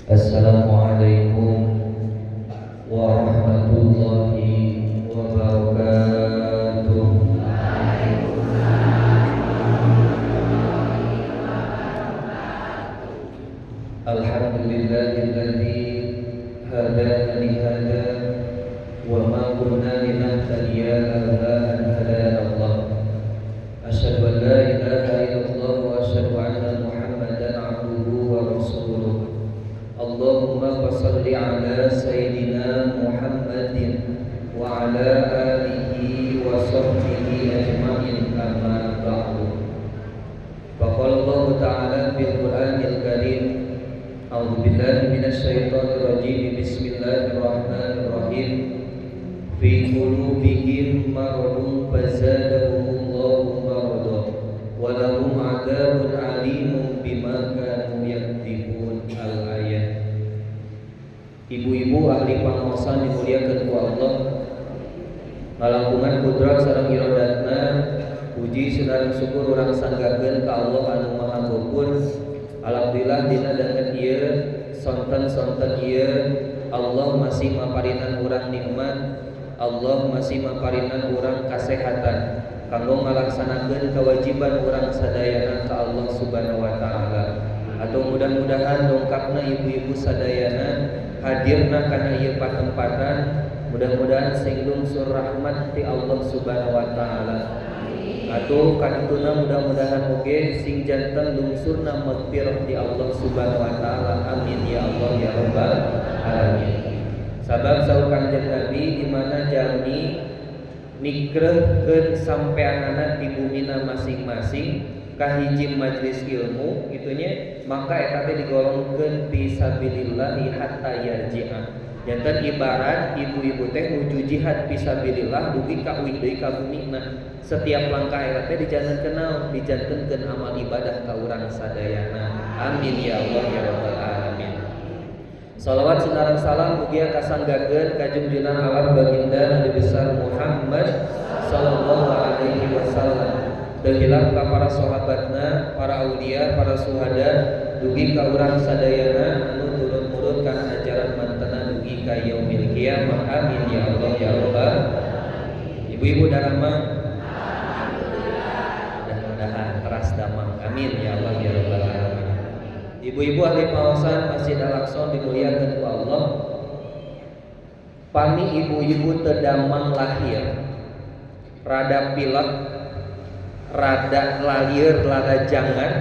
Assalamualaikum warahmatullahi wabarakatuh. Alhamdulillahilladzi hadana li hada wa ma kunna linahtadiya laula an hadana Allah. Asyhadu an la ilaha illallah wa asyhadu anna Muhammadan abduhu wa rasuluh. Allahumma shalli ala sayyidina Muhammadin wa ala alihi wa sahbihi ajma'in, amma ba'du. Faqala Allah ta'ala fil Qur'anil Karim, a'udzu billahi minasy syaithanir rajim. Bismillahirrahmanirrahim. Fi qulubihim maradun fazadahumullahu marada wa lahum 'adzabun 'alimun bima kanu yakdzibun. Al-ayat. Ibu-ibu ahli pangaosan dimuliakeun ku Allah, ngalangkungan kudrat sareng iradatna, puji sareng syukur urang sanggakeun ka Allah anu Maha Gopur. Alhamdulillah dina dangan ieu sonten-sonten ieu Allah masih maparinan urang nikmat, Allah masih maparinan urang kasehatan kanggo ngalaksanakeun kewajiban urang sadayana ka Allah Subhanahu wa taala. Atau mudah-mudahan dongkapna ibu-ibu sadayana hadirna kana ieu patempatan, mudah-mudahan sing lungsur rahmat ti Allah Subhanahu wa taala. Atuh kadituna mudah-mudahan oge sing janten lungsurna maghfirah ti Allah Subhanahu wa taala. Amin ya Allah ya rabbal alamin. Sabab saur Kanjeng Nabi di mana jalmi nikrehkeun sampeanana di bumina masing-masing kahiji majlis ilmu itunya, maka eta teh digolongkeun fisabilillah hatta yarji'a. Janten ibarat ibu-ibu teh nuju jihad fisabilillah dugi ka uih deui ka bumina. Setiap langkah eta teh dijantenkeun naon? Dijantenkeun amal ibadah ka urang sadayana. Amin ya Allah ya rabbal alamin. Shalawat sinareng salam mugia kasanggakeun ka junjungan alam baginda Nabi besar Muhammad sallallahu alaihi wasallam. Dahilap ka para sahabatna, para aulia, para syuhada, dugi ka urang sadayana anu turun-turun kana ajaran mantena dugi ka yaumil qiyamah. Amin ya Allah ya rabbal. Ibu-ibu darama mudah-mudahan teras damang. Amin ya Allah ya rabbal alamin. Ibu-ibu ahli paosan Masjid Al-Aqsa dimuliakeun ku Allah. Pami ibu-ibu teu damang lahir, rada pilek, rada lalieur lalajangan,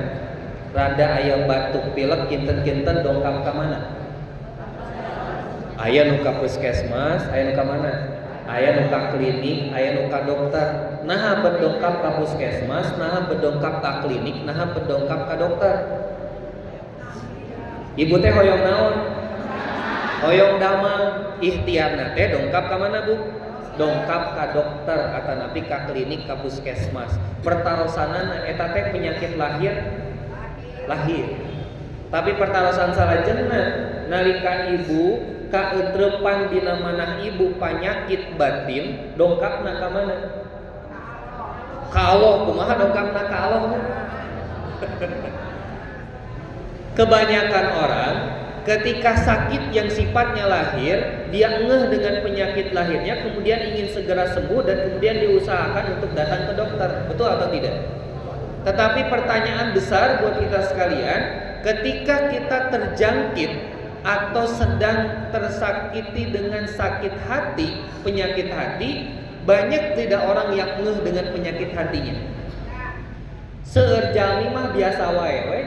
rada aya batuk pilek, kinten-kinten dongkap ka mana? Aya nu ka puskesmas, aya nu ka mana? Aya nu ka klinik, aya nu ka dokter. Naha berdongkap ka puskesmas, naha berdongkap ka klinik, naha berdongkap ka dokter. Ibu teh hoyong naon? Hoyong damang. Ikhtiarna teh dongkap ka mana, Bu? Dongkap ka dokter atanapi ka klinik ka puskesmas. Pertarosanana eta teh penyakit lahir. Tapi pertarosan salajengna nalika ibu kaeutrepan dina manah ibu panyakit batin, dongkapna ka mana? Ka Allah. Kumaha dongkapna ka Allah? Kebanyakan orang ketika sakit yang sifatnya lahir, dia ngeh dengan penyakit lahirnya, kemudian ingin segera sembuh dan kemudian diusahakan untuk datang ke dokter. Betul atau tidak? Tetapi pertanyaan besar buat kita sekalian, ketika kita terjangkit atau sedang tersakiti dengan sakit hati, penyakit hati, banyak tidak orang yang ngeh dengan penyakit hatinya. Seueur jalmi mah biasa wae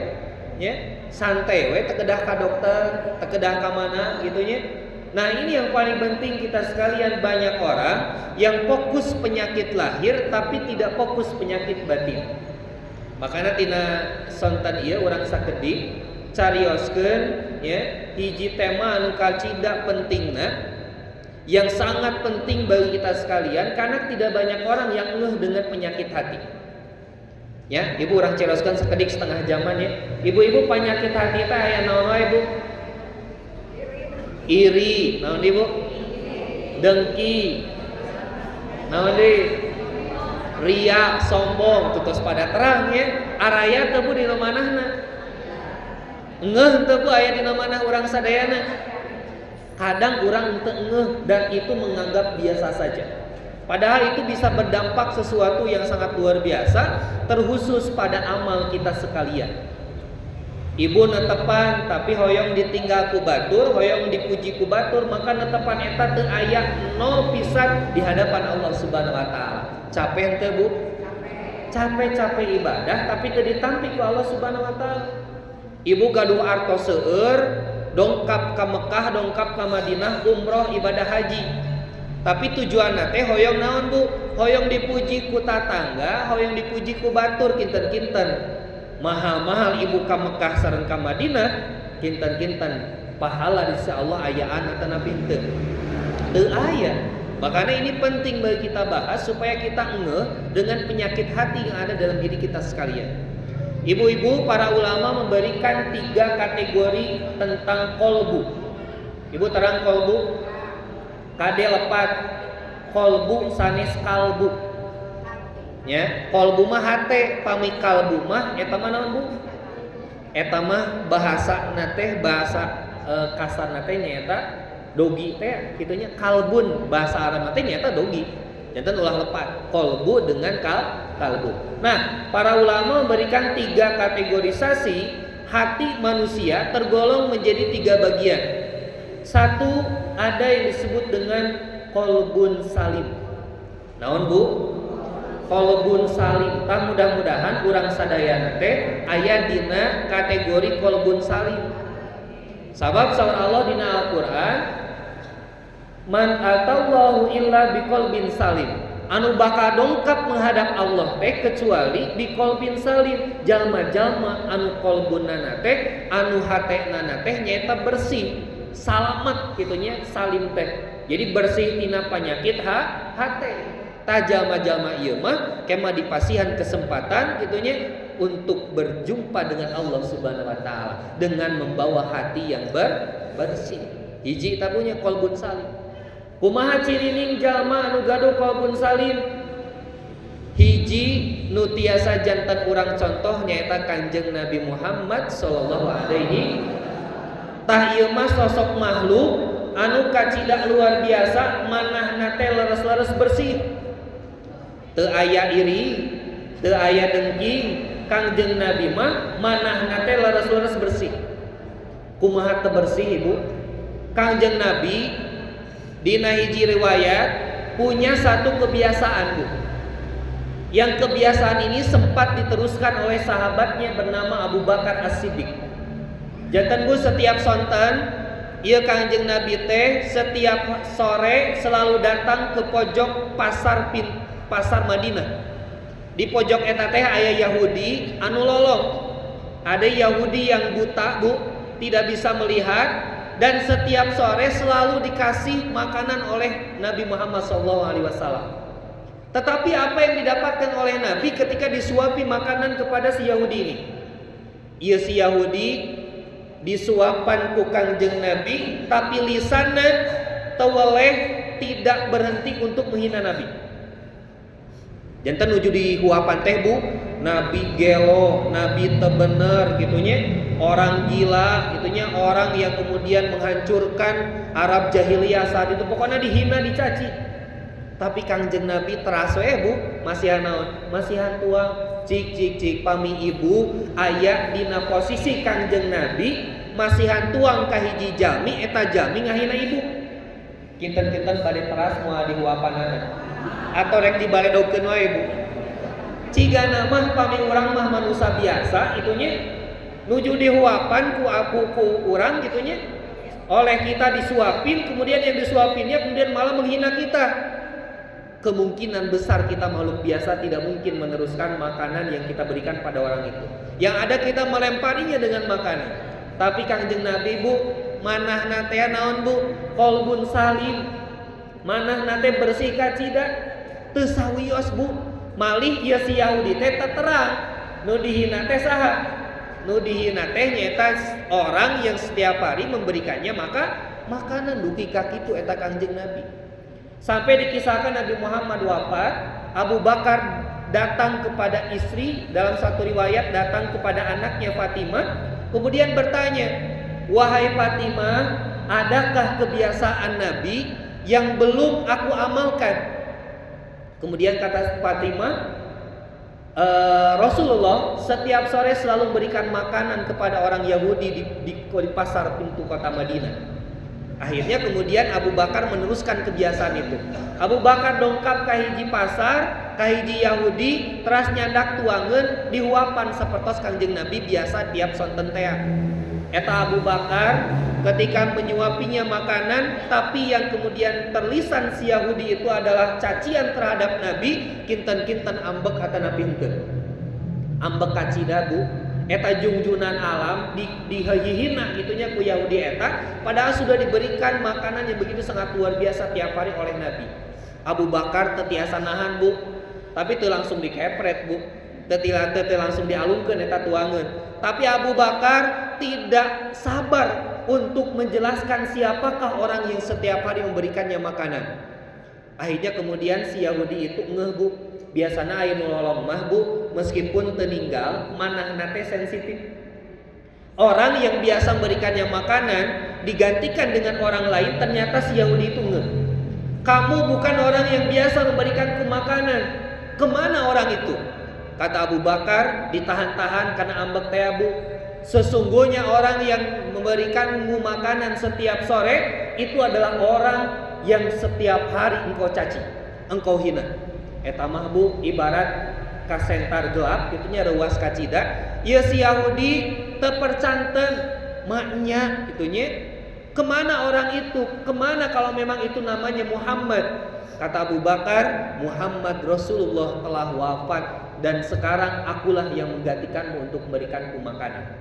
ya. Santai we, tekedah ka dokter, tekedah ka mana gitu nya. Nah ini yang paling penting kita sekalian, banyak orang yang fokus penyakit lahir tapi tidak fokus penyakit batin. Makanya tina sonten ieu urang sakedik carioskeun ya hiji tema anu kacida pentingna yang sangat penting bagi kita sekalian, karena tidak banyak orang yang ngeh dengan penyakit hati. Ya, ibu orang ceroskan sekedik setengah jaman ya. Ibu-ibu penyakit hati teh aya naon wae, Bu? Iri, naon Ibu? Dengki. Naon deui? Ria, sombong, tutus pada terang ya. Araya teu Bu di manahna? Ngeuh henteu ku aya dina manah urang sadayana. Kadang urang henteu ngeuh dan itu menganggap biasa saja. Padahal itu bisa berdampak sesuatu yang sangat luar biasa, terkhusus pada amal kita sekalian. Ibu netepan tapi hoyong ditinggal ku batur, hoyong dipuji ku batur, maka netepan eta teu aya nol pisan di hadapan Allah Subhanahu wa taala. Capek henteu Bu? Capek-capek ibadah tapi teu ditampi ku Allah Subhanahu wa taala. Ibu gaduh artos seueur, dongkap ka Mekah, dongkap ka Madinah, umroh ibadah haji. Tapi tujuanna teh hoyong naon Bu? Hoyong dipuji ku tatangga, hoyong dipuji ku batur kinten-kinten. Mahal-mahal ibu ka Mekah sareng ka Madinah, kinten-kinten pahala insyaallah aya anak nabi teu aya. Makanya ini penting bagi kita bahas supaya kita ngeh dengan penyakit hati yang ada dalam diri kita sekalian. Ibu-ibu, para ulama memberikan 3 kategori tentang kolbu. Ibu terang kolbu. Kade lepat kolbu sanes kalbu. Ya, kolbu mah hate, pami kalbu mah eta mah naon Bu? Eta mah bahasa teh bahasa kasarna teh nyaeta dogi teh kitunya kalbun, bahasa Arab teh nyaeta dogi. Janten ulah lepat kolbu dengan kalbu. Nah, para ulama memberikan 3 kategorisasi hati manusia tergolong menjadi 3 bagian. Satu, ada yang disebut dengan kolbun salim. Naon Bu? Kolbun salim. Tah mudah-mudahan urang sadayana teh aya dina kategori kolbun salim. Sabab saur Allah dina Al-Qur'an, man atallahu illa biqalbin salim. Anu bakal dongkap menghadap Allah teh kecuali biqalbin salim, jalma-jalma anu kolbunna teh, anu hatenana teh nyaeta bersih, salamet kitunya salim teh. Jadi bersih tina penyakit hate. Jalma-jalma ieu mah kema dipasihan kesempatan kitunya untuk berjumpa dengan Allah Subhanahu wa taala dengan membawa hati yang bersih. Hiji tabunya kolbun salim. Kumaha cirining jalma anu gaduh kolbun salim? Hiji nu tiasa janten urang contoh nyaeta Kanjeng Nabi Muhammad sallallahu alaihi. Tah ieu mah sosok makhluk anu kacida luar biasa, manahna teh leres-leres bersih. Teu aya iri, teu aya dengki. Kangjeng Nabi mah manahna teh leres-leres bersih. Kumaha teu bersih Ibu? Kangjeng Nabi dina hiji riwayat punya satu kebiasaan Bu. Yang kebiasaan ini sempat diteruskan oleh sahabatnya bernama Abu Bakar As-Siddiq. Janten Bu, setiap sonten ieu Kangjeng Nabi teh setiap sore selalu datang ke pojok pasar Madinah. Di pojok eta teh aya Yahudi anu lolong. Ada Yahudi yang buta Bu, tidak bisa melihat, dan setiap sore selalu dikasih makanan oleh Nabi Muhammad SAW. Tetapi apa yang didapatkan oleh Nabi ketika disuapi makanan kepada si Yahudi ini? Ieu si Yahudi disuapan ku Kangjeng Nabi, tapi lisanna teu weleh tidak berhenti untuk menghina Nabi. Janten nuju di huapan teh Bu, Nabi gelo, Nabi teu bener gitunya, orang gila gitunya, orang yang kemudian menghancurkan Arab jahiliyah saat itu, pokoknya dihina, dicaci. Tapi Kangjeng Nabi teras we Bu, masihan naon? Masihan tuang, cik pami ibu aya dina posisi Kangjeng Nabi masihan tuang ka hiji jami, eta jami ngahina ibu. Kinten-kinten bade teras moal dihuapanana. Atau rek dibaledogkeun wae Bu. Cigana mah pami urang mah manusia biasa itunya nuju dihuapan ku urang gitunya, oleh kita disuapin, kemudian yang disuapinnya kemudian malah menghina kita. Kemungkinan besar kita makhluk biasa tidak mungkin meneruskan makanan yang kita berikan pada orang itu. Yang ada kita melemparinya dengan makanan. Tapi Kangjeng Nabi Bu, manahna teh naon Bu? Qalbun salim. Manahna teh bersih kacida. Teu sawios Bu, malih ieu si Yahudi teh terang nu dihina teh saha? Nu dihina teh nyaeta orang yang setiap hari memberikannya makanan dugi ka kitu eta Kangjeng Nabi. Sampai dikisahkan Nabi Muhammad wafat, Abu Bakar datang kepada istri, dalam satu riwayat datang kepada anaknya Fatimah, Kemudian bertanya, "Wahai Fatimah, adakah kebiasaan Nabi yang belum aku amalkan?" Kemudian kata Fatimah, Rasulullah setiap sore selalu memberikan makanan kepada orang Yahudi di pasar pintu kota Madinah. Akhirnya kemudian Abu Bakar meneruskan kebiasaan itu. Abu Bakar dongkap ka hiji pasar, ka hiji Yahudi, teras nyandak tuangeun dihuapan sapertos Kangjeng Nabi biasa tiap sonten tea. Eta Abu Bakar ketika menyuapinya makanan, tapi yang kemudian terlisan si Yahudi itu adalah cacian terhadap Nabi, kinten-kinten ambek atana pinten. Ambek kacida Bu, eta jungjunan alam dihihina gitunya ku Yahudi eta, padahal sudah diberikan makanan yang begitu sangat luar biasa tiap hari oleh Nabi. Abu Bakar tetiasa nahan Bu, tapi teu langsung dikepret Bu, teu langsung dialungkeun eta tuangeun. Tapi Abu Bakar tidak sabar untuk menjelaskan siapakah orang yang setiap hari memberikannya makanan. Akhirnya kemudian si Yahudi itu ngeh Bu, biasana aya nu lolong mah Bu, meskipun teninggal manahna teh sensitif. Orang yang biasa memberikannya makanan digantikan dengan orang lain, ternyata si Yahudi itu ngeh. Kamu bukan orang yang biasa memberikanku makanan. Kemana orang itu? Kata Abu Bakar, ditahan-tahan karena ambek teh Bu. Sesungguhnya orang yang memberikanmu makanan setiap sore itu adalah orang yang setiap hari engkau caci, engkau hina. Eta mah Bu ibarat kasentar gelap itunya ruas kacida. Ieu si Yahudi teu percanten maknya itunya. Kemana orang itu? Kemana kalau memang itu namanya Muhammad? Kata Abu Bakar, Muhammad Rasulullah telah wafat dan sekarang akulah yang menggantikanmu untuk memberikanku makanan.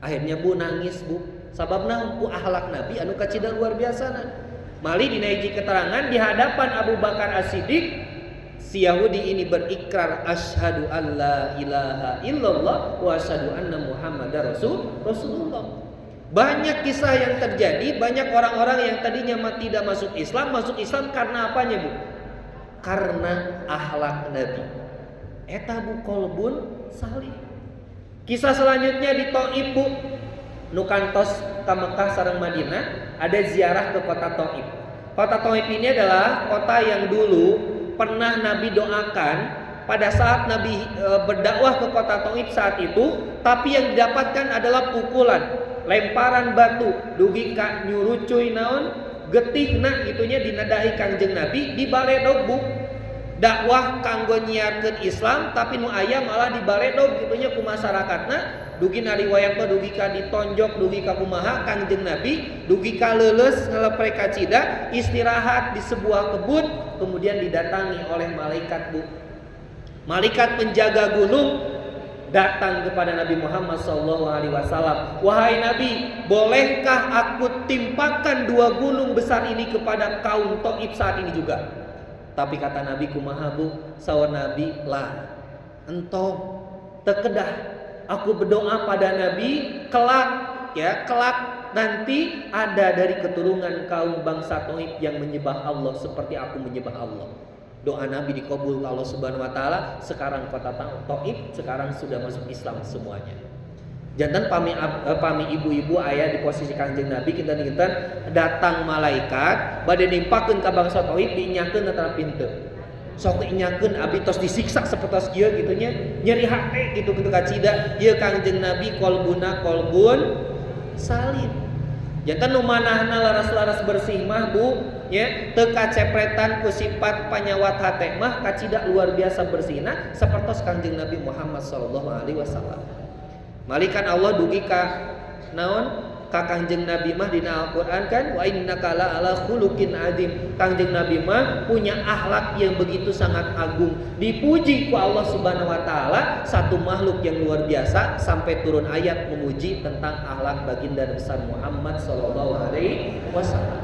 Akhirnya Bu nangis Bu, sababna ku akhlak Nabi anu kacida luar biasa. Mali dina hiji keterangan di hadapan Abu Bakar As-Siddiq, si Yahudi ini berikrar asyhadu alla ilaha illallah wa asyhadu anna Muhammadar Rasulullah. Banyak kisah yang terjadi, banyak orang-orang yang tadinya tidak masuk Islam karena apanya Bu? Karena akhlak Nabi. Eta Bu qalbun salih. Kisah selanjutnya di Thaif Bu, nu kantos ka Mekah sareng Madinah, ada ziarah ke kota Thaif. Kota Thaif ini adalah kota yang dulu pernah Nabi doakan pada saat Nabi berdakwah ke kota Thaif saat itu, tapi yang didapatkan adalah pukulan, lemparan batu, dugi ka nyurucuy naon getihna itunya dinadahi Kangjeng Nabi di baledog Bu. Dakwah kanggo nyiarkeun Islam tapi nu aya malah di baledog gitunya ku masyarakatna, dugi nariwayatna dugi ka ditonjok, dugi ka kumaha Kangjeng Nabi, dugi ka leuleus ngalepre kacida, istirahat di sebuah kebun, kemudian didatangi oleh malaikat Bu. Malaikat penjaga gunung datang kepada Nabi Muhammad SAW. Wahai Nabi, bolehkah aku timpakan dua gunung besar ini kepada kaum Thaif saat ini juga? Tapi kata Nabi kumaha Bu? Saur Nabi, lah entong tekedah aku berdoa pada Nabi kelak nanti ada dari keturunan kaum bangsa Thaif yang menyembah Allah seperti aku menyembah Allah. Doa Nabi dikabul Allah Subhanahu wa taala. Sekarang kota Thaif sekarang sudah masuk Islam semuanya. Jantan pami ibu-ibu aya di posisi Kanjeng Nabi kinten-kinten datang malaikat bade nimpakeun ka bangsa Thaif dinyakeun antara pintu. Sok dinyakeun abi tos disiksa sapertos kieu kitu nya, nyeri hate kitu kacida. Ieu Kanjeng Nabi qalbuna qalbun salim. Jantan nu manahna laras-laras bersih mah Bu, nya teu kacepretan ku sifat panyawat hate mah kacida luar biasa bersihna sapertos Kanjeng Nabi Muhammad sallallahu alaihi wasallam. Malikan Allah dugi ka naon ka Kanjeng Nabi mah dina Al-Qur'an kan wa innaka la ala khuluqin adzim. Kanjeng Nabi mah punya akhlak yang begitu sangat agung, dipuji ku Allah Subhanahu wa taala, satu makhluk yang luar biasa sampai turun ayat memuji tentang akhlak baginda besar Muhammad sallallahu alaihi wasallam.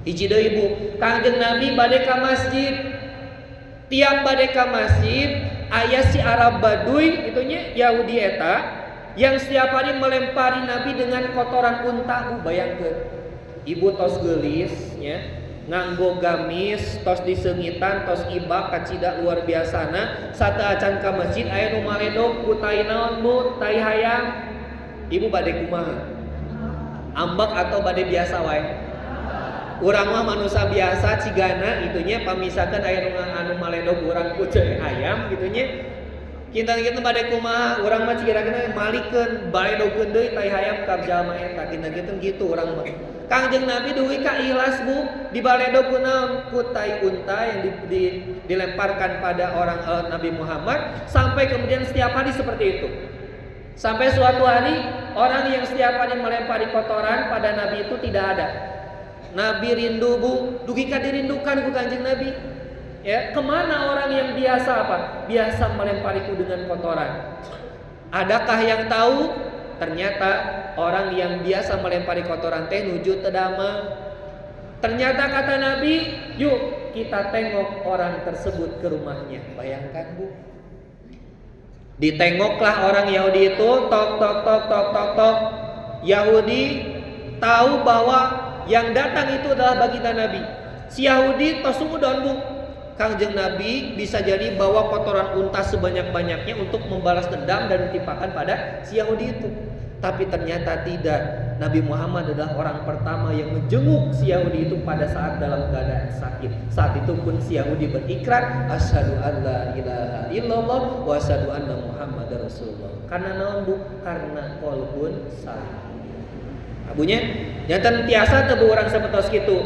Hiji deui Bu, Kanjeng Nabi bade ka masjid. Tiap bade ka masjid aya si Arab Baduy itunya Yahudi eta yang setiap hari melempari Nabi dengan kotoran unta. Bayangkeun ibu tos geulis nya nganggo gamis tos diseungitan tos ibak kacida luar biasana. Sateuacan ka masjid aya nu maledog ku tai naon Bu, tai hayam. Ibu bade kumaha? Ambek atau bade biasa wae? Urang mah manusia biasa cigana itunya pamisakan aya anu maledog urang ku teh ayam gitunya. Kita bade kumaha? Urang mah cigana malikeun baledogkeun deui tai hayam ka jalma eta gitu urang mah. Kangjeng Nabi duwi ka ikhlas Bu, dibaledog ku naon? Ku tai unta yang dilemparkan pada orang Nabi Muhammad sampai kemudian setiap hari seperti itu. Sampai suatu hari orang yang setiap hari melempari kotoran pada Nabi itu tidak ada. Nabi rindu Bu, dugi ka dirindukan ku Kanjeng Nabi. Ya, kemana orang yang biasa apa? Biasa melempariku dengan kotoran. Adakah yang tahu? Ternyata orang yang biasa melempari kotoran teh nuju tedama. Ternyata kata Nabi, yuk kita tengok orang tersebut ke rumahnya. Bayangkan Bu. Ditengoklah orang Yahudi itu, tok. Yahudi tahu bahwa yang datang itu adalah baginda Nabi. Si Yahudi tosudon Bu. Kangjeng Nabi bisa jadi bawa kotoran unta sebanyak-banyaknya untuk membalas dendam dan ditimpakan pada si Yahudi itu. Tapi ternyata tidak. Nabi Muhammad adalah orang pertama yang menjenguk si Yahudi itu pada saat dalam keadaan sakit. Saat itu pun si Yahudi berikrar, asyhadu an la ilaha illallah wa asyhadu anna Muhammadar Rasulullah. Karena naon Bu? Karena qalbun salim. Abunya nyanten tiasa teu urang sapertos kitu.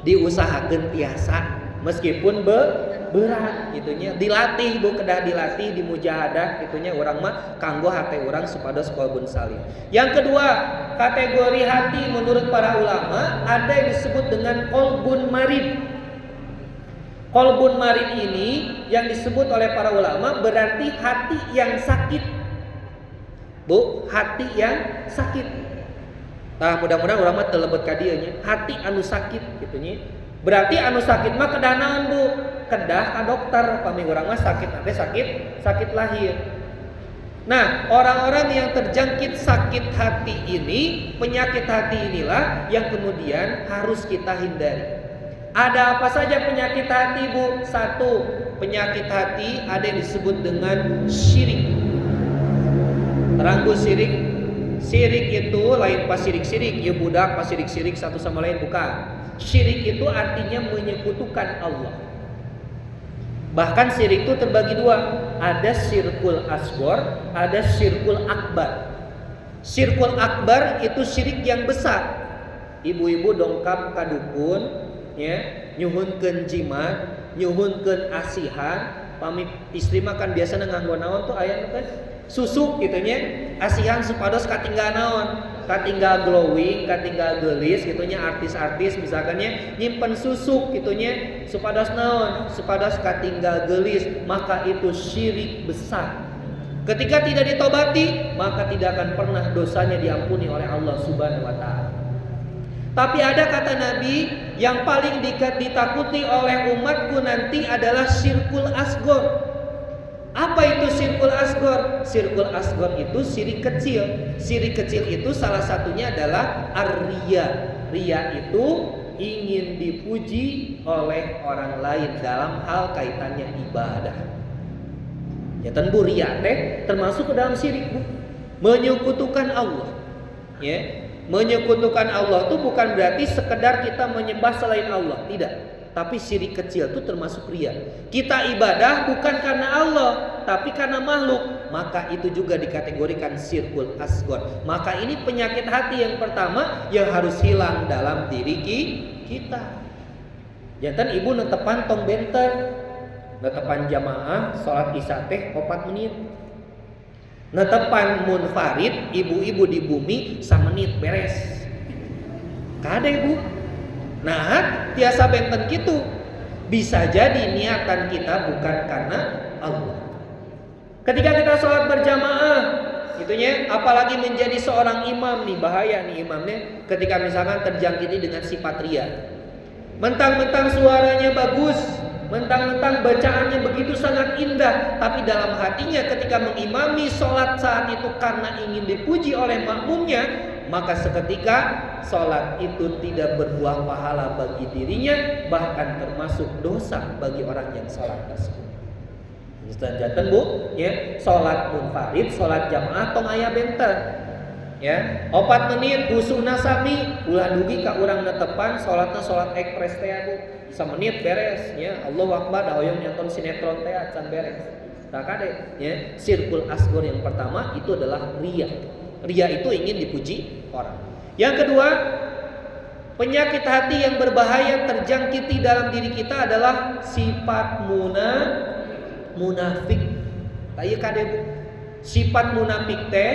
Diusahakeun tiasa meskipun berat gitunya, dilatih Bu, kedah dilatih di mujahadah gitunya urang mah kanggo hate urang supados qalbun salim. Yang kedua, kategori hati menurut para ulama ada yang disebut dengan qalbun marid. Qalbun marid ini yang disebut oleh para ulama berarti hati yang sakit. Bu, hati yang sakit. Nah, mudah-mudahan urang mah teu lebet ka dieu nya, hati anu sakit gitunya. Berarti anu sakit mah kedah naon Bu? Kedah ka dokter, pami urang mah sakit nanti sakit lahir. Nah, orang-orang yang terjangkit sakit hati ini, penyakit hati inilah yang kemudian harus kita hindari. Ada apa saja penyakit hati Bu? Satu, penyakit hati ada yang disebut dengan syirik. Terang Bu, syirik. Syirik itu lain pas sirik-sirik, ya budak pas sirik-sirik satu sama lain bukan. Syirik itu artinya menyekutukan Allah. Bahkan syirik itu terbagi dua. Ada syirkul asghar, ada syirkul akbar. Syirkul akbar itu syirik yang besar. Ibu-ibu dongkap ka dukun, ya, nyuhunkeun jimat, nyuhunkeun asihan. Pami istri makan biasa nganggo naon tuh aya nu kan? Susuk gitunya. Asihan supados katinggal naon? Katinggal glowing, katinggal gelis gitunya, artis-artis misalkannya nyimpen susuk gitunya supados naon? Supados katinggal gelis, maka itu syirik besar. Ketika tidak ditobati, maka tidak akan pernah dosanya diampuni oleh Allah Subhanahu wa taala. Tapi ada kata Nabi yang paling ditakuti oleh umatku nanti adalah syirkul asghar. Apa itu syirkul asghar? Syirkul asghar itu syirik kecil. Syirik kecil itu salah satunya adalah ar-riya. Riya itu ingin dipuji oleh orang lain dalam hal kaitannya ibadah. Ya tentu riya teh termasuk ke dalam syirik Bu. Menyekutukan Allah. Ya. Menyekutukan Allah itu bukan berarti sekedar kita menyembah selain Allah, tidak. Tapi syirik kecil itu termasuk riya. Kita ibadah bukan karena Allah, tapi karena makhluk, maka itu juga dikategorikan syirkul asghar. Maka ini penyakit hati yang pertama yang harus hilang dalam diri kita. Jantan ibu netepan tong benter, netepan jamaah salat isya teh 4 menit. Netepan munfarid ibu-ibu di bumi 1 menit beres. Kade Bu. Nah, tiasa benten gitu. Bisa jadi niatan kita bukan karena Allah. Ketika kita sholat berjamaah, gitunya, apalagi menjadi seorang imam nih, bahaya nih imamnya. Ketika misalkan terjangkiti dengan sifat riya. Mentang-mentang suaranya bagus, mentang-mentang bacaannya begitu sangat indah, tapi dalam hatinya ketika mengimami sholat saat itu karena ingin dipuji oleh makmumnya, maka seketika sholat itu tidak berbuah pahala bagi dirinya, bahkan termasuk dosa bagi orang yang sholat tersebut. Janten Bu, ya, salat munfarid, salat jamaah tong aya benten. Ya, 4 menit husuna sami, ulah dugi ka urang netepan salatna salat ekspres teh Bu. 1 menit beres, ya. Allahu Akbar da hoyong nonton sinetron teh can beres. Tah kade, ya. Sirkul asghar yang pertama itu adalah riya. Riya itu ingin dipuji orang. Yang kedua, penyakit hati yang berbahaya terjangkiti dalam diri kita adalah sifat munafik. Taya kade Bu. Sifat munafik teh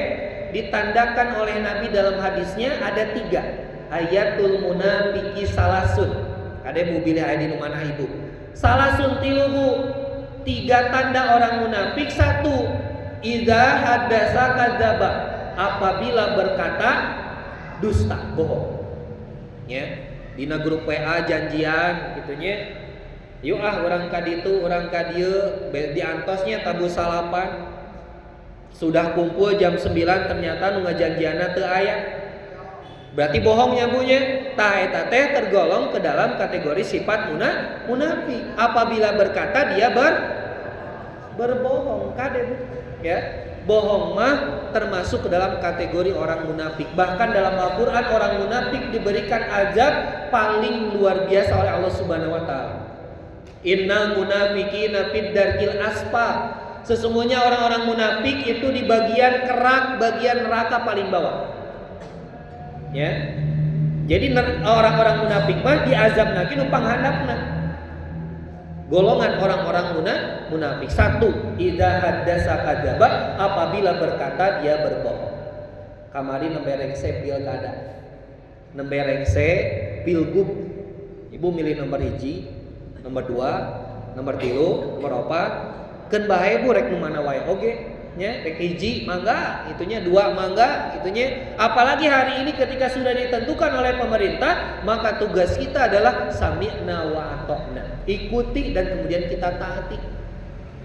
ditandakan oleh Nabi dalam hadisnya ada 3. Ayatul munafiki salasun. Kade Bu bilih aya di mana Ibu. Salasun tiluhu. 3 tanda orang munafik. 1. Idza hadatsa kadzaba. Apabila berkata dusta, bohong. Ya, dina grup WA janjian gitunya. Yuk orang ka ditu, orang ka dieu, diantosnya tabu salapan. Sudah kumpul jam 9 ternyata nu ngajanjianna teu aya. Berarti bohongnya bunyi. Tah eta teh tergolong ke dalam kategori sifat munafik. Apabila berkata dia berbohong, kade Bu. Ya. Bohong mah termasuk ke dalam kategori orang munafik. Bahkan dalam Al-Qur'an orang munafik diberikan azab paling luar biasa oleh Allah Subhanahu wa taala. Innal munafiqina fid darkil asfal. Sesungguhnya orang-orang munafik itu di bagian kerak, bagian neraka paling bawah. Ya. Jadi orang-orang munafik mah diazabna ki nu panghandapna. Golongan orang-orang munafik. 1. Idza hadatsa kadzaba, apabila berkata dia berbohong. Kamari nembe rengse pilkada. Nembe rengse pilgub. Ibu milih nomor 1, nomor 2, nomor 3, nomor 4. Keun bae Bu rek nu mana wae oge. Nya rek 1 mangga, itunya 2 mangga, itunya. Apalagi hari ini ketika sudah ditentukan oleh pemerintah, maka tugas kita adalah sami'na wa ata'na. Ikuti dan kemudian kita taati.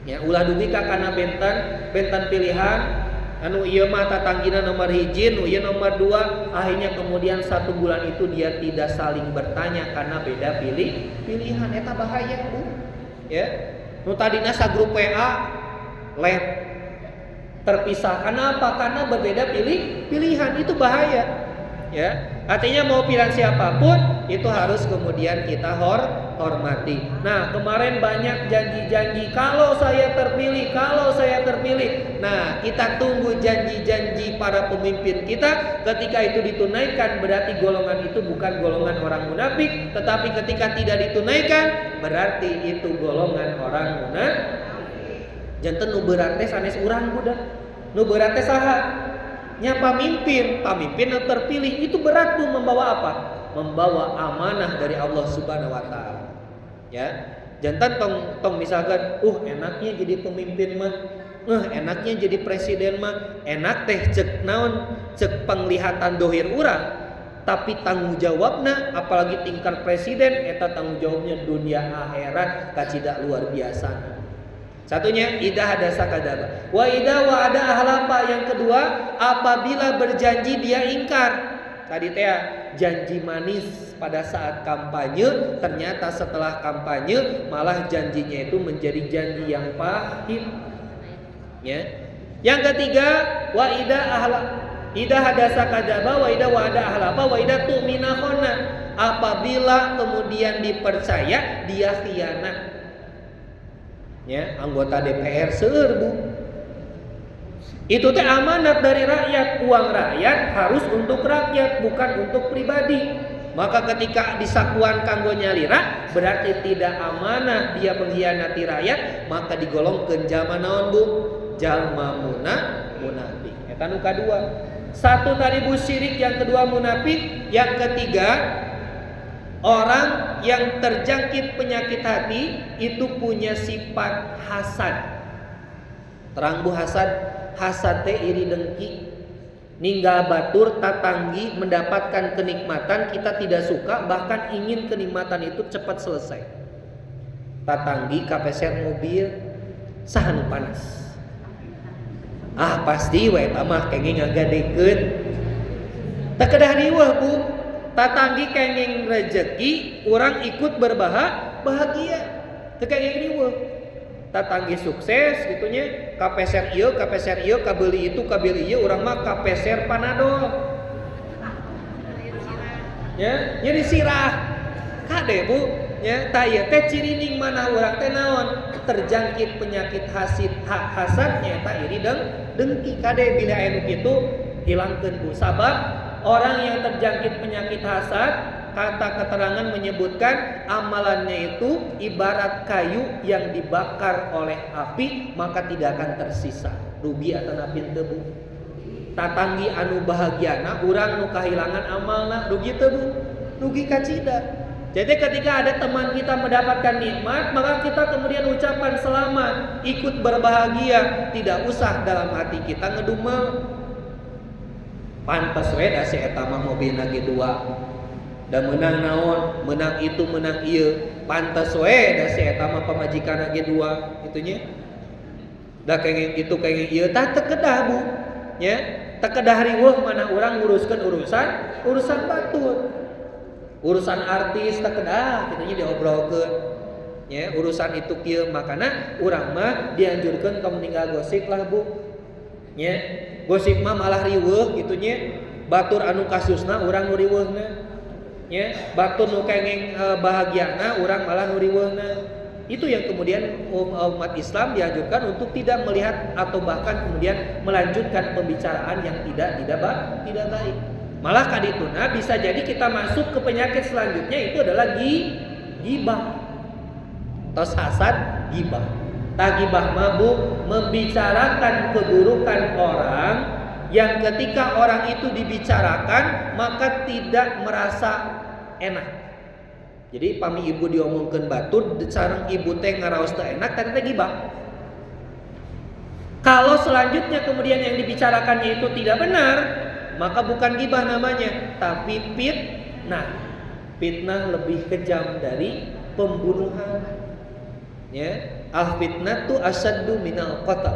Ya, ulah dugi ka kana benten pilihan anu ieu mah tatanggina nomor 1, nu ieu nomor 2, akhirnya kemudian 1 bulan itu dia tidak saling bertanya karena beda pilihan. Eta bahaya Bu. Ya. Nu tadina sagrup WA lab terpisah. Kenapa? Karena berbeda pilihan, itu bahaya. Ya, artinya mau pilihan siapapun itu harus kemudian kita hormati. Nah, kemarin banyak janji-janji kalau saya terpilih. Nah, kita tunggu janji-janji para pemimpin kita. Ketika itu ditunaikan berarti golongan itu bukan golongan orang munafik, tetapi ketika tidak ditunaikan berarti itu golongan orang munafik. Janten nu berat teh sanes urang budak. Nu berat teh saha? Nya pamimpin nu terpilih itu berat tuh membawa apa? Membawa amanah dari Allah Subhanahu wa taala. Ya. Janten tong misalkan, enaknya jadi pemimpin mah. Enaknya jadi presiden mah. Enak teh cek naon? Cek penglihatan dohir urang. Tapi tanggung jawabna apalagi tingkat presiden eta tanggung jawabnya dunia akhirat kacida luar biasa. Satunya idza hadatsa kadzaba. Wa idza wa'ada ahlafa. Yang kedua, apabila berjanji dia ingkar. Tadi teh janji manis pada saat kampanye, ternyata setelah kampanye malah janjinya itu menjadi janji yang pahit. Ya. Yang ketiga, wa idza hadatsa kadzaba wa idza wa'ada ahlafa wa idza tu'mina khana. Apabila kemudian dipercaya dia khianat. Ya, anggota DPR seueur Bu. Itu teh amanat dari rakyat, uang rakyat harus untuk rakyat bukan untuk pribadi. Maka ketika disakuan kanggo nyalira berarti tidak amanah, dia mengkhianati rakyat, maka digolongkeun jalma naon Bu? Jalma munafik. Eta nu kadua. 1 tadi Bu syirik, yang kedua munafik, yang ketiga orang yang terjangkit penyakit hati itu punya sifat hasad. Terang Bu hasad teh iri dengki. Ninggal batur tatanggi mendapatkan kenikmatan kita tidak suka, bahkan ingin kenikmatan itu cepat selesai. Tatanggi kapeset mobil saha nu panas. Pasti we eta mah kenging ngagadekeun. Teu kedah riweuh Bu. Tatanggi kenging rezeki, orang ikut berbahagia. Teu kenging riweuh. tatanggi sukses gitunya, kapeser ieu kabeli itu kabeli ieu, urang mah kapeser panadol. Ya, nya disirah. Kade Bu, ya tah ieu teh cirining mana urang teh naon? Terjangkit penyakit hasad nya eta iri dengki. Kade bila aya nu kitu hilangkeun Bu. Sabab orang yang terjangkit penyakit hasad, kata keterangan menyebutkan amalannya itu ibarat kayu yang dibakar oleh api, maka tidak akan tersisa. Rugi atau napin teu Bu? Tatanggi anu bahagiana urang nu kahilangan amalna, rugi teu Bu? Rugi kacida. Jadi ketika ada teman kita mendapatkan nikmat, maka kita kemudian ucapan selamat, ikut berbahagia, tidak usah dalam hati kita ngedumel. Pantes we da si eta mah mobilna ge 2. Dan menang naon, menang itu menang ieu, pantes we da si eta mah pamajikanna ge 2 itunya. Da kenging itu kenging ieu tah teu kedah Bu. Nya, teu kedah riweuh mana urang nguruskeun urusan batur. Urusan artis teu kedah kitunya diobrolkeun. Nya, urusan itu kieu makana urang mah dianjurkeun ka meninggal gosip lah Bu. Nya, gosip mah malah riweuh gitunya. Batur anu kasusna urang nu riweuhna. Ya, batur nu kenging bahagiana urang malah nu riweuhna. Itu yang kemudian umat Islam dianjurkan untuk tidak melihat atau bahkan kemudian melanjutkan pembicaraan yang tidak baik. Malah kadituna bisa jadi kita masuk ke penyakit selanjutnya, itu adalah ghibah. Tos hasad ghibah. Ghibah mabuk membicarakan keburukan orang yang ketika orang itu dibicarakan maka tidak merasa enak. Jadi pami ibu diomongkeun batur sareng ibu teh ngaraos teu enak tadi teh ghibah. Kalau selanjutnya kemudian yang dibicarakannya itu tidak benar, maka bukan ghibah namanya, tapi fitnah. Fitnah lebih kejam dari pembunuhan. Ya, al fitnatu asaddu minal qatl.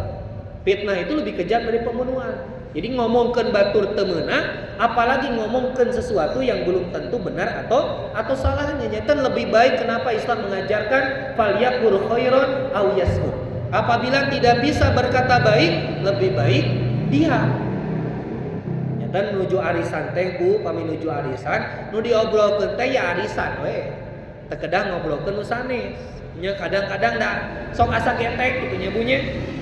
Fitnah itu lebih kejam dari pembunuhan. Jadi ngomongkeun batur teu meunang, apalagi ngomongkeun sesuatu yang belum tentu benar atau salahnya. Nyata lebih baik kenapa Islam mengajarkan falyaqul khairan aw yasmut. Apabila tidak bisa berkata baik, lebih baik diam. Nyata nuju arisan teh Bu, pami nuju arisan, nu diobrolkeun teh ya arisan we. Teu kedah ngobrolkeun nu sanes. Nya kadang-kadang da sok asa getek kitu nya bunyi.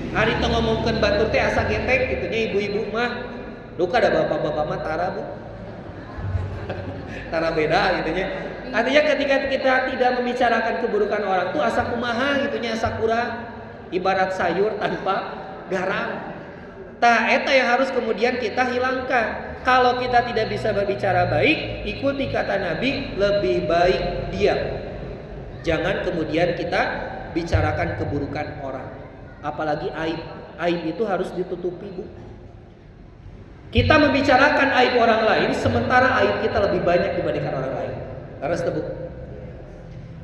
Hari teu ngomongkeun batur teh asa getek kitu nya ibu-ibu mah. Luka ada bapak-bapak mah tara Bu. Tara beda gitu nya. Artinya ketika kita tidak membicarakan keburukan orang tuh asa kumaha gitu nya, asa kurang. Ibarat sayur tanpa garam. Tah eta yang harus kemudian kita hilangkan. Kalau kita tidak bisa berbicara baik, ikuti kata Nabi, lebih baik diam. Jangan kemudian kita bicarakan keburukan orang. Apalagi aib. Aib itu harus ditutupi Bu. Kita membicarakan aib orang lain sementara aib kita lebih banyak dibandingkan orang lain. Harus Bu.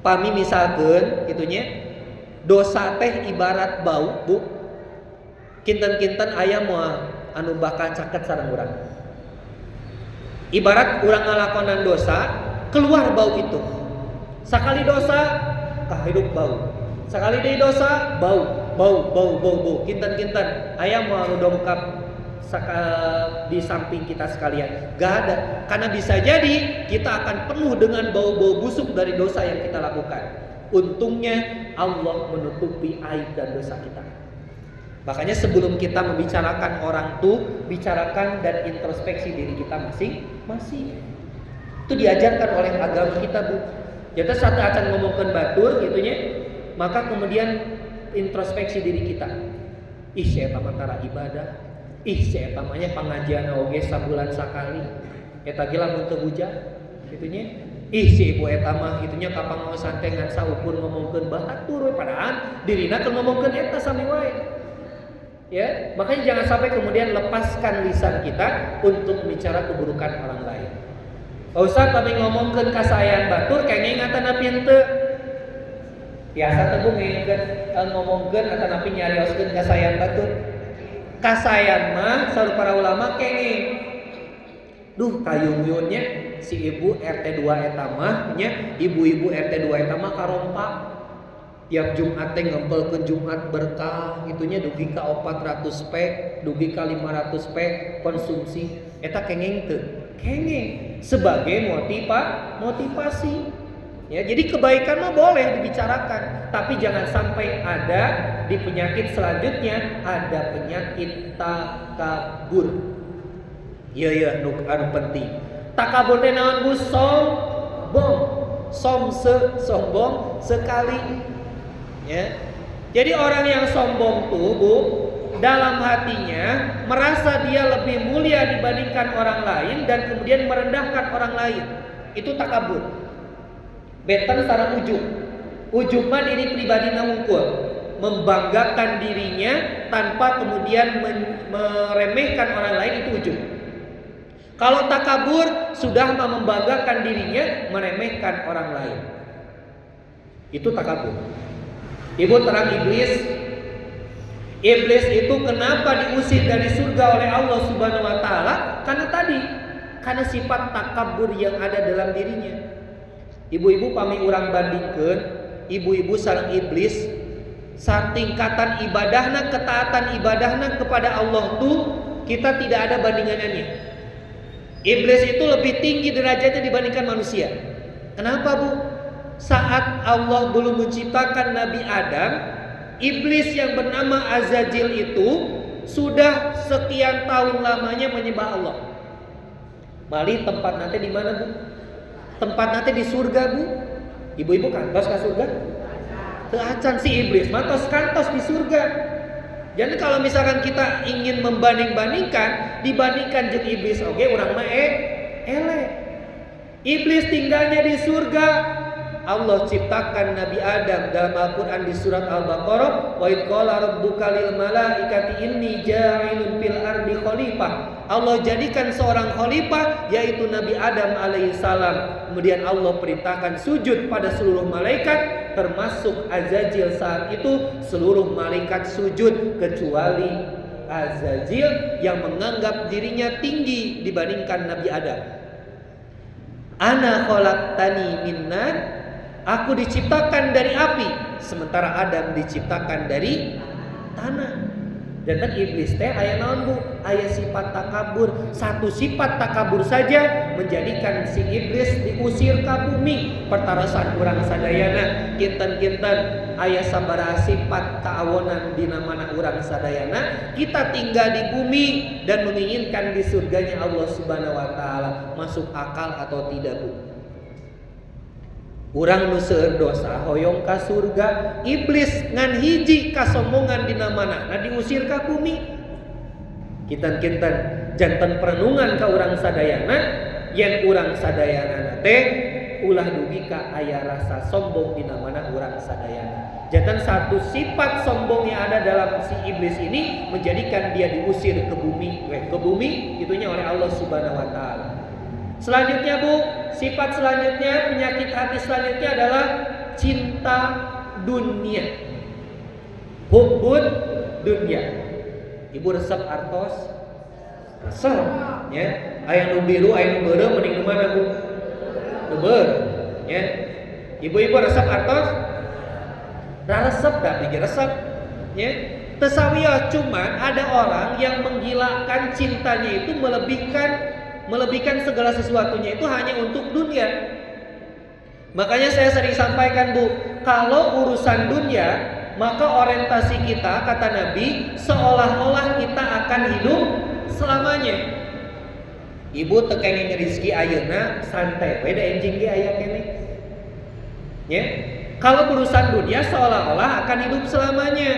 Pami misalkeun itunya dosa teh ibarat bau Bu. Kinten-kinten aya moal anu bakal caket sareng urang. Ibarat urang ngalakonan dosa, keluar bau itu. Sakali dosa kahirup bau. Sakali deui dosa bau. Kinten-kinten aya moal anu dongkap di samping kita sekalian. Gak ada. Karena bisa jadi kita akan penuh dengan bau-bau busuk dari dosa yang kita lakukan. Untungnya Allah menutupi aib dan dosa kita. Makanya sebelum kita membicarakan orang tuh, bicarakan dan introspeksi diri kita masing-masing. Itu diajarkan oleh agama kita Bu. Jadi saat akan ngomongkan batur gitunya, maka kemudian introspeksi diri kita. Ih, saya tara ibadah. Ih, saya tamanya pengajian oge sabulan sakali. Eta ge lamun teu hujan gitunya. Ih, si ibu eta mah gitunya kapang ngaosan teh ngan saukur ngomongkeun batur we padahal dirina teu ngomongkeun eta sami wae. Ya, makanya jangan sampai kemudian lepaskan lisan kita untuk bicara keburukan orang lain. Usah kami ngomongkeun kasayan batur kenging ngatana pinte. Biasa teh Bu ngomongkeun atana pi nyarioskeun kasayan batur. Kasayan mah saur para ulama kenging. Duh kayung-yunnya si ibu RT 2 eta mah nya ibu-ibu RT 2 eta mah karompak. Tiap Jumat teh ngempelkeun Jumat berkah itunya dugi ka 400 pek, dugi ka 500 pek konsumsi. Eta kengeng teu? Kengeng sebagai motivasi. Ya, jadi kebaikan mah boleh dibicarakan, tapi jangan sampai ada di penyakit selanjutnya ada penyakit takabur. Iya anu penting. Takabur teh naon Bu? Sombong. Sombong sekali. Ya. Jadi orang yang sombong tuh Bu, dalam hatinya merasa dia lebih mulia dibandingkan orang lain dan kemudian merendahkan orang lain. Itu takabur. Beten sareng ujub mah diri pribadi wungkul, membanggakan dirinya tanpa kemudian meremehkan orang lain, itu ujub. Kalau takabur sudah membanggakan dirinya, meremehkan orang lain, itu takabur. Ibu terang iblis itu kenapa diusir dari surga oleh Allah Subhanahu wa taala? Karena sifat takabur yang ada dalam dirinya. Ibu-ibu pami urang bandingkeun, ibu-ibu sareng iblis satingkatan ibadahna, ketaatan ibadahna kepada Allah tuh kita tidak ada bandingannya. Iblis itu lebih tinggi derajatnya dibandingkan manusia. Kenapa Bu? Saat Allah belum menciptakan Nabi Adam, iblis yang bernama Azazil itu sudah sekian tahun lamanya menyembah Allah. Malih tempat nanti di mana Bu? Tempat nanti di surga Bu. Ibu-ibu kantos ke surga? Teu acan si iblis mantos kantos di surga. Jadi kalau misalkan kita ingin membanding-bandingkan, dibandingkan jeung iblis oge urang mah eleh. Iblis tinggalnya di surga. Allah ciptakan Nabi Adam dalam Al-Quran di surat Al-Baqarah, wa idh qala rabbuka lil malaikati inni ja'ilun fil ardi khalifah. Allah jadikan seorang khalifah yaitu Nabi Adam alaihissalam. Kemudian Allah perintahkan sujud pada seluruh malaikat termasuk Azazil. Saat itu seluruh malaikat sujud kecuali Azazil yang menganggap dirinya tinggi dibandingkan Nabi Adam. Ana khalaqtani min nar, aku diciptakan dari api, sementara Adam diciptakan dari tanah. Dan kan iblis teh aya naon Bu? Aya sifat takabur. Satu sifat takabur saja menjadikan si iblis diusir ka bumi. Pertarasan urang sadayana kinten-kinten aya sabaraha sifat kaawonan dina mana urang sadayana, kita tinggal di bumi dan menginginkan di surganya Allah Subhanahu wa taala. Masuk akal atau tidak Bu? Urang nu seueur dosa hoyong ka surga, iblis ngan hiji kasombongan dina manehna diusir ka bumi. Kinten-kinten janten perenungan ka urang sadayana, yen urang sadayana teh ulah dugi ka aya rasa sombong dina maneh urang sadayana. Janten satu sifat sombong yang ada dalam si iblis ini menjadikan dia diusir ke bumi, itunya oleh Allah Subhanahu wa taala. Selanjutnya Bu, sifat selanjutnya, penyakit hati selanjutnya adalah cinta dunia. Hubbud dunia. Ibu resep artos? Resep ya. Aya nu biru, aya nu beureuh, mending nu mana Bu? Nu beureuh ya. Ibu-ibu resep artos? Ra resep da bikin resep ya. Tesawiah cuman ada orang yang menggilakan cintanya itu melebihkan segala sesuatunya itu hanya untuk dunia. Makanya saya sering sampaikan Bu, kalau urusan dunia maka orientasi kita kata Nabi seolah-olah kita akan hidup selamanya. Ibu tekengin rezeki ayeuna santai we da enjing ge aya kene. Ya. Kalau urusan dunia seolah-olah akan hidup selamanya.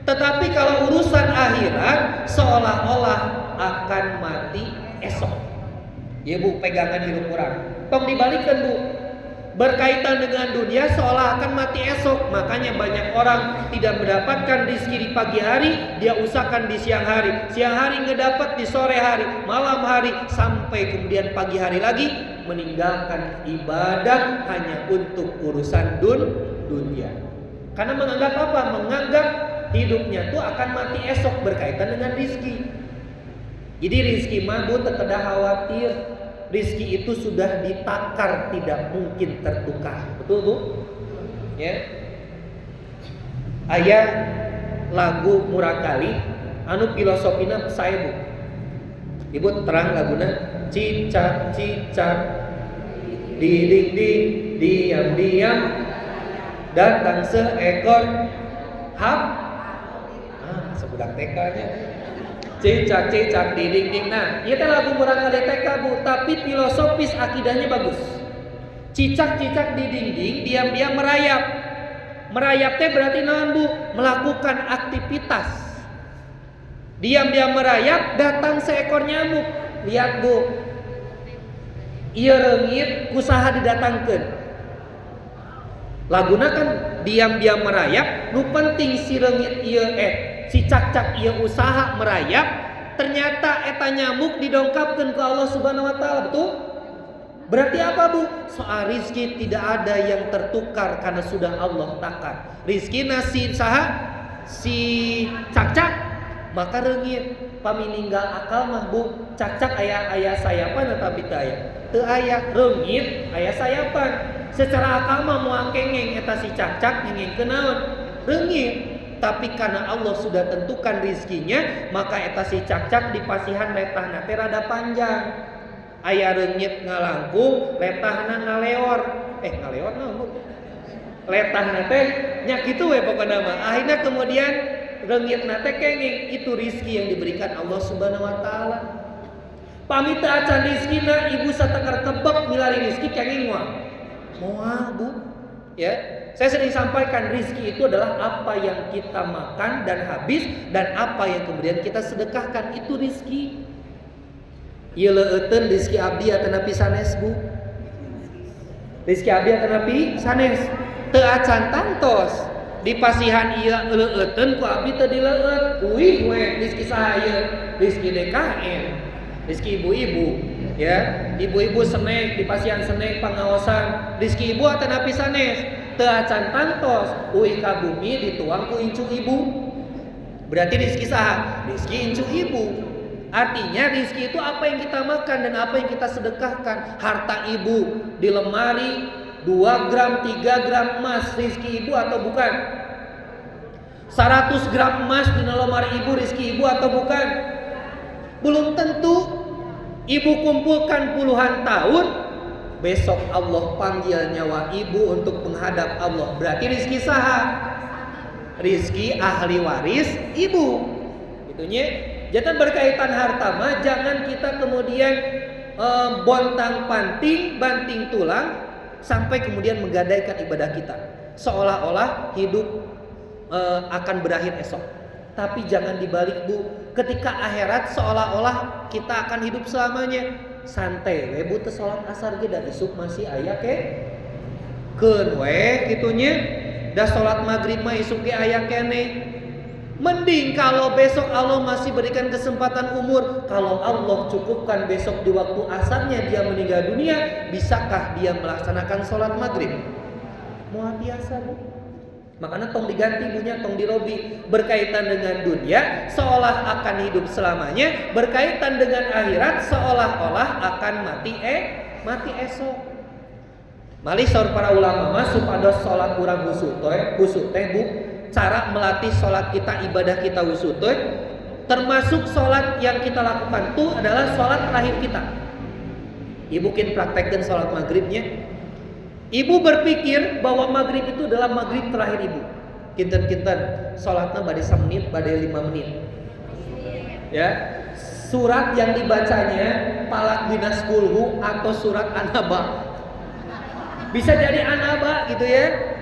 Tetapi kalau urusan akhirat seolah-olah akan mati esok. Ya Bu, pegangan hidup orang. Tong dibalikkan Bu. Berkaitan dengan dunia seolah akan mati esok. Makanya banyak orang tidak mendapatkan rezeki di pagi hari, dia usahakan di siang hari. Siang hari ngedapat di sore hari, malam hari, sampai kemudian pagi hari lagi meninggalkan ibadah hanya untuk urusan dunia. Karena menganggap apa? Menganggap hidupnya tuh akan mati esok berkaitan dengan rezeki. Jadi rizki mah Bu terkedah khawatir. Rizki itu sudah ditakar, tidak mungkin tertukar. Betul Bu? Ya. Aya lagu murangkali anu filosofina sae Bu. Ibu terang laguna cicak cicak ding ding diam diam datang seekor hap sebudak TK nya cicak cicak ding ding. Nah ieu teh lagu murangkali TK Bu, tapi filosofis akidahnya bagus. Cicak cicak di dinding diam diam merayap. Merayap teh berarti naon Bu? Melakukan aktivitas. Diam-diam merayap, datang seekor nyamuk. Lihat Bu, ieu reungit kusaha didatangkeun. Laguna kan diam-diam merayap, nu penting si reungit ieu si cak-cak ieu usaha merayap, ternyata eta nyamuk didongkapkeun ku Allah Subhanahu wa taala, betul? Berarti apa Bu? Soal rizki tidak ada yang tertukar karena sudah Allah takar. Rizki nasi saha si cak-cak maka reungit pamininggal akal mah Bu. Cak-cak aya sayapan tapi teu aya. Teu aya reungit aya sayapan. Secara akal mah moal kengeng eta si cak-cak ngengengkeun naon? Reungit. Tapi karena Allah sudah tentukan rizkinya, maka eta si cak-cak dipasihan letahna teh rada panjang. Aya reungit ngalangkung, letahna ngaleor. Ngaleor naon Bu? Letahna teh nya kitu we pokona mah. Akhirna kemudian reungitna teh kenging. Itu rizki yang diberikan Allah Subhanahu wa taala. Pami teu acan rizkina ibu satekar kebek milari rizki kenging moal Bu. Ya, saya sering sampaikan rizki itu adalah apa yang kita makan dan habis dan apa yang kemudian kita sedekahkan, itu rizki. Ieu leueteun rizki abdi aya nepi sanes Bu. Rizki abdi aya nepi sanes. Teu acan tantos dipasihan ieu leueteun ku abdi teu dileueut. Uih we rizki saha ieu? Rizki DKM. Rizki ibu-ibu, ya. Ibu-ibu senek dipasihan senek pangaosan. Rizki ibu aya nepi sanes. Teu acan tantos uih ka bumi dituang ku incu ibu. Berarti rizki saha? Rizki incu ibu. Artinya rizki itu apa yang kita makan dan apa yang kita sedekahkan. Harta ibu di lemari 2 gram 3 gram emas, rizki ibu atau bukan? 100 gram emas di lemari ibu, rizki ibu atau bukan? Belum tentu. Ibu kumpulkan puluhan tahun, besok Allah panggil nyawa ibu untuk menghadap Allah. Berarti rizki saha? Rizki ahli waris ibu. Itunya. Jangan berkaitan harta mah, jangan kita kemudian bontang-panting, banting tulang sampai kemudian menggadaikan ibadah kita seolah-olah hidup akan berakhir esok. Tapi jangan dibalik Bu, ketika akhirat seolah-olah kita akan hidup selamanya. Santai we Bu, teu salat asar ge da isuk masih aya keun we kitunya. Da salat maghrib mah isuk ge aya keneh. Mending kalau besok Allah masih berikan kesempatan umur, kalau Allah cukupkan besok di waktu asarnya dia meninggal dunia, bisakah dia melaksanakan sholat maghrib? Mual biasa Bu. Makanya tong diganti bunya, tong dirobi. Berkaitan dengan dunia seolah akan hidup selamanya, berkaitan dengan akhirat seolah-olah akan mati esok. Malih saur para ulama mah supados sholat urang husuk teh Bu. Cara melatih sholat kita, ibadah kita wusud, termasuk sholat yang kita lakukan itu adalah sholat terakhir kita. Ibu kin praktekkan sholat maghribnya. Ibu berpikir bahwa maghrib itu adalah maghrib terakhir ibu. Kinten-kinten sholatnya bade 1 menit, bade 5 menit. Ya, surat yang dibacanya palak dinas kulhu atau surat An-Naba. Bisa jadi An-Naba gitu ya.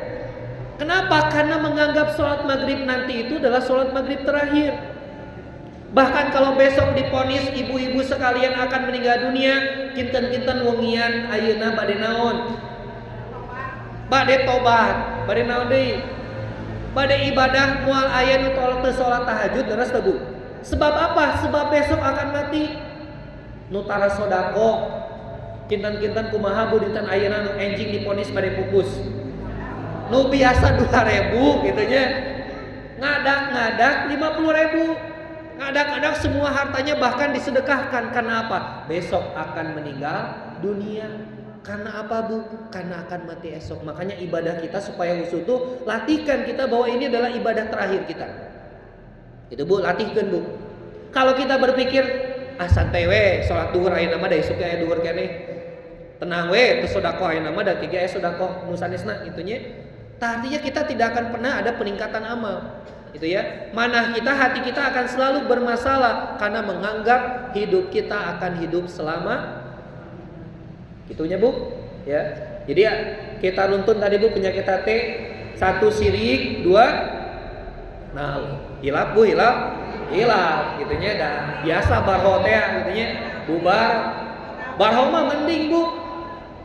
Kenapa? Karena menganggap sholat maghrib nanti itu adalah sholat maghrib terakhir. Bahkan kalau besok diponis ibu-ibu sekalian akan meninggal dunia, kinten-kinten wongian ayeuna bade naon? Bade tobat, bade naon deui? Bade ibadah moal aya nu teu salat tahajud leres teu Bu? Sebab apa? Sebab besok akan mati. Nu tara sodako, kinten-kinten kumaha Bu dinten ayeuna nu enjing diponis bade pupus. Nu biasa 2.000 gitunya, ngadak 50.000, ngadak semua hartanya bahkan disedekahkan. Karena apa? Besok akan meninggal dunia. Karena apa Bu? Karena akan mati esok. Makanya ibadah kita supaya khusyuk tuh latihkan kita bahwa ini adalah ibadah terakhir kita. Itu Bu, latihkan Bu. Kalau kita berpikir santai we, salat duhur ayeuna mah da esuk aya duhur keneh. Tenang we, teu sedekah ayeuna mah da kieu aya sedekah nu sanesna kitu nya. Artinya kita tidak akan pernah ada peningkatan amal. Gitu ya. Mana kita, hati kita akan selalu bermasalah karena menganggap hidup kita akan hidup selama gitunya Bu. Ya. Jadi ya kita runtun tadi Bu penyakit hati, 1 syirik, 2 nah hilap Bu, hilap gitunya dah biasa barho teh gitunya bubar. Barho mah mending Bu.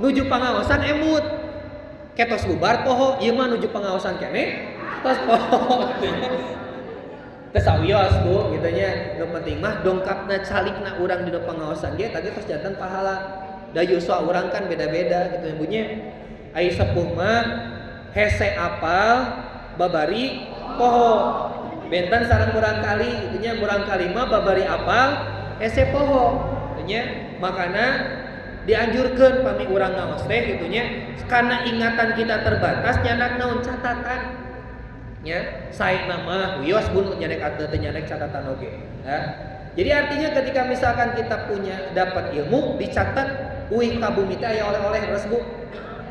Nuju pangaosan emut. Ketos bubar poho, ieu mah nuju pangaosan keneh. Tos poho tes awios Bu gitunya. Nu penting mah dongkapna calikna urang dina pangaosan ge tadi tos janten pahala. Da yuswa urang kan beda-beda gitu bunyi. Ai sepuh mah hese apal babari poho. Benten sareng urang kali gitunya urang kali mah babari apal hese poho gitunya. Makana dianjurkeun pami urang ngaos teh gitunya karena ingatan kita terbatas nyanak naon catatan. Ya, saya nama wios bun nyadek atau nyadek catatan oge. Ya. Jadi artinya ketika misalkan kita punya dapat ilmu dicatat, uih ka bumi teh aya oleh-oleh res Bu.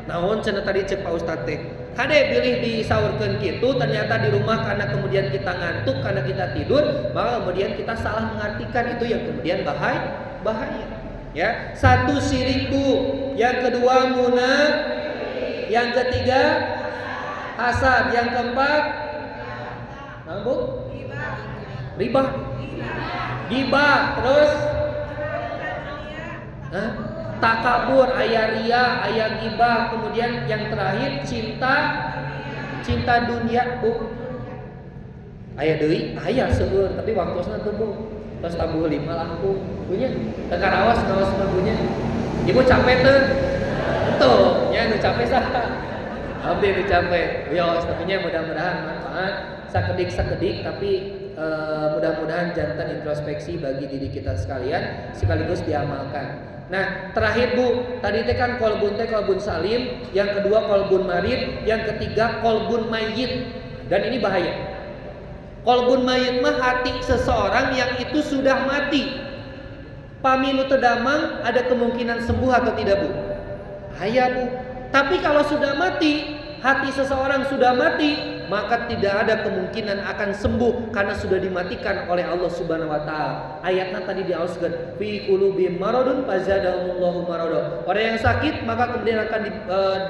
Naon cenah tadi cek Pak Ustad teh. Hade pilih disaurkeun kitu ternyata di rumah karena kemudian kita ngantuk karena kita tidur, maka kemudian kita salah mengartikan itu yang kemudian bahaya. Ya, 1 syirik Bu, yang kedua yang ketiga hasad, yang keempat Bu? Riba. Terus takabur, aya ria, aya gibah, kemudian yang terakhir cinta dunia Bu. Aya deui, aya seueur tapi waktosna teu Bu. Terus tabuh 5 langkung punya tekarawas ngawas punya. Ibu capek teu? Tuh, nya nu capek saha? Abdi nu capek. Wios tapi nya mudah-mudahan manfaat sakedik tapi mudah-mudahan jantan introspeksi bagi diri kita sekalian sekaligus diamalkan. Nah, terakhir Bu, tadi teh kan kolbun salim, yang kedua kolbun marid, yang ketiga kolbun mayit. Dan ini bahaya. Kolbun mayit mah hati seseorang yang itu sudah mati. Paminu tedamang ada kemungkinan sembuh atau tidak Bu? Bahaya Bu. Tapi kalau sudah mati, hati seseorang sudah mati, maka tidak ada kemungkinan akan sembuh karena sudah dimatikan oleh Allah Subhanahu wa taala. Ayatnya tadi diauskeun, fi qulubihim maradun fazadahumullahu marada. Orang yang sakit maka kemudian akan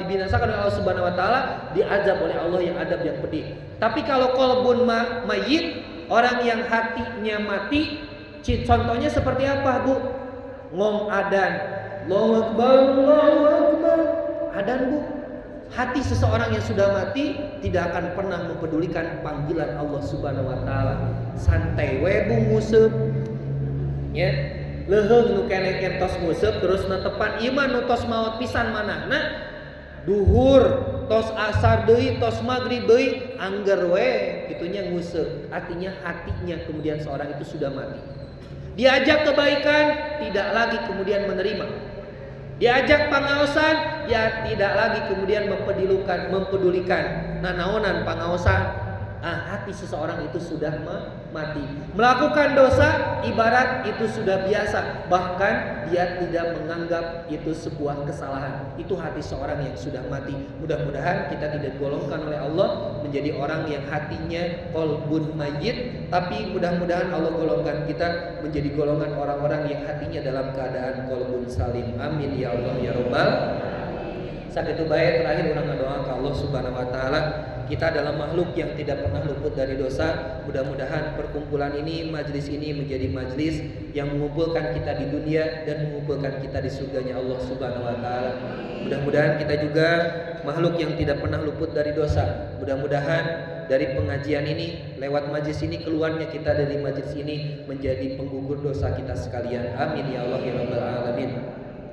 dibinasakan oleh Allah Subhanahu wa taala, diazab oleh Allah yang adab yang pedih. Tapi kalau qalbun mayyit, orang yang hatinya mati, contohnya seperti apa Bu? Ngom adan, Allahu akbar, Allahu akbar. Adan Bu. Hati seseorang yang sudah mati tidak akan pernah mempedulikan panggilan Allah Subhanahu wa taala. Santai we Bu nguseup. Ya. Leuheung nu keneh kentos nguseup terus netepan ieu mah nu tos maot pisan manahna. Duhur, tos asar deui, tos magrib deui, angger we kitunya nguseup. Artinya hatinya kemudian seorang itu sudah mati. Diajak kebaikan tidak lagi kemudian menerima. Diajak pangaosan, ya tidak lagi kemudian mempedulikan. Nah, naonan pangaosan? Hati seseorang itu sudah mati. Melakukan dosa ibarat itu sudah biasa, bahkan dia tidak menganggap itu sebuah kesalahan. Itu hati seorang yang sudah mati. Mudah-mudahan kita tidak digolongkan oleh Allah menjadi orang yang hatinya qalbun mayyit, tapi mudah-mudahan Allah golongkan kita menjadi golongan orang-orang yang hatinya dalam keadaan qalbun salim. Amin ya Allah ya Rabbal. Saat itu baik terakhir orang berdoa ke Allah Subhanahu wa taala. Kita adalah makhluk yang tidak pernah luput dari dosa. Mudah-mudahan perkumpulan ini, majlis ini menjadi majlis yang mengumpulkan kita di dunia dan mengumpulkan kita di surganya Allah Subhanahu wa taala. Mudah-mudahan kita juga makhluk yang tidak pernah luput dari dosa. Mudah-mudahan dari pengajian ini, lewat majlis ini, keluarnya kita dari majlis ini menjadi penggugur dosa kita sekalian. Amin ya Allah ya Rabbal alamin.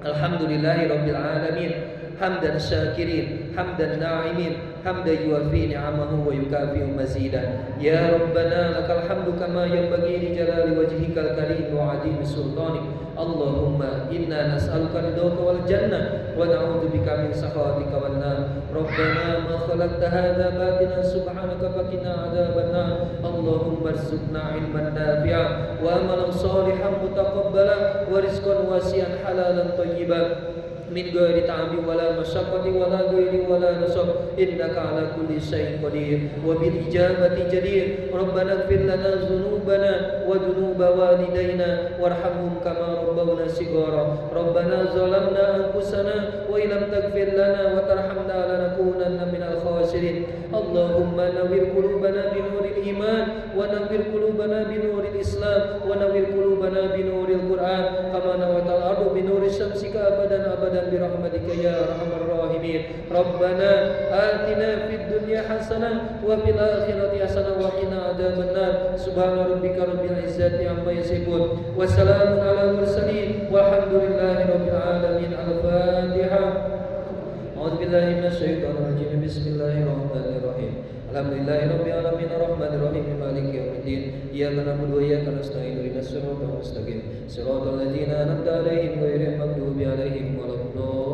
Alhamdulillahi rabbil alamin. Hamdan syakirin, hamdan na'imin, hamdan yuafi ni'amahu wa yukafi'u mazidah. Ya Rabbana lakal hamdu kama yanbaghi li jalali wajhikal karim wa 'azimi sultanik. Allahumma inna nas'aluka ridhaka wal jannah wa na'udzubika min sakhatika wan nar. Rabbana ma khalaqta hadza batilan subhanaka faqina adzabannar. Allahumma arzuqna ilman nafi'a wa amalan shalihan mutaqabbala wa rizqan wasi'an halalan thayyiban min ghairi ta'abi wala masyaqqati wala ghairi wala nasab innaka ala kulli syai'in qadir wa bil ijabati jadir. Rabbana ighfir lana dhunubana wa dhunuba walidayna warhamhum kama rabbawna shighara. Rabbana zalamna anfusana wa illam taghfir lana wa tarhamna lanakunanna minal khasirin. Allahumma nawwir qulubana bi nuril iman wa nawwir qulubana bi nuril islam wa nawwir qulubana bi nuril qur'an kama nawatal ardu bi nuri syamsika abadan برحمتك يا أرحم الراحمين. ربنا آتنا في الدنيا حسنة وفي الآخرة حسنة وقنا عذاب النار. سبحان ربك رب العزة عما يصفون وسلام على المرسلين والحمد لله رب العالمين. الفاتحة. أعوذ بالله من الشيطان الرجيم. بسم الله الرحمن الرحيم. Alhamdulillahi rabbil alamin arrahmanir rahim maliki yaumiddin iyyaka na'budu wa iyyaka nasta'in ihdinas siratal mustaqim siratal ladzina an'amta 'alaihim ghairil maghdubi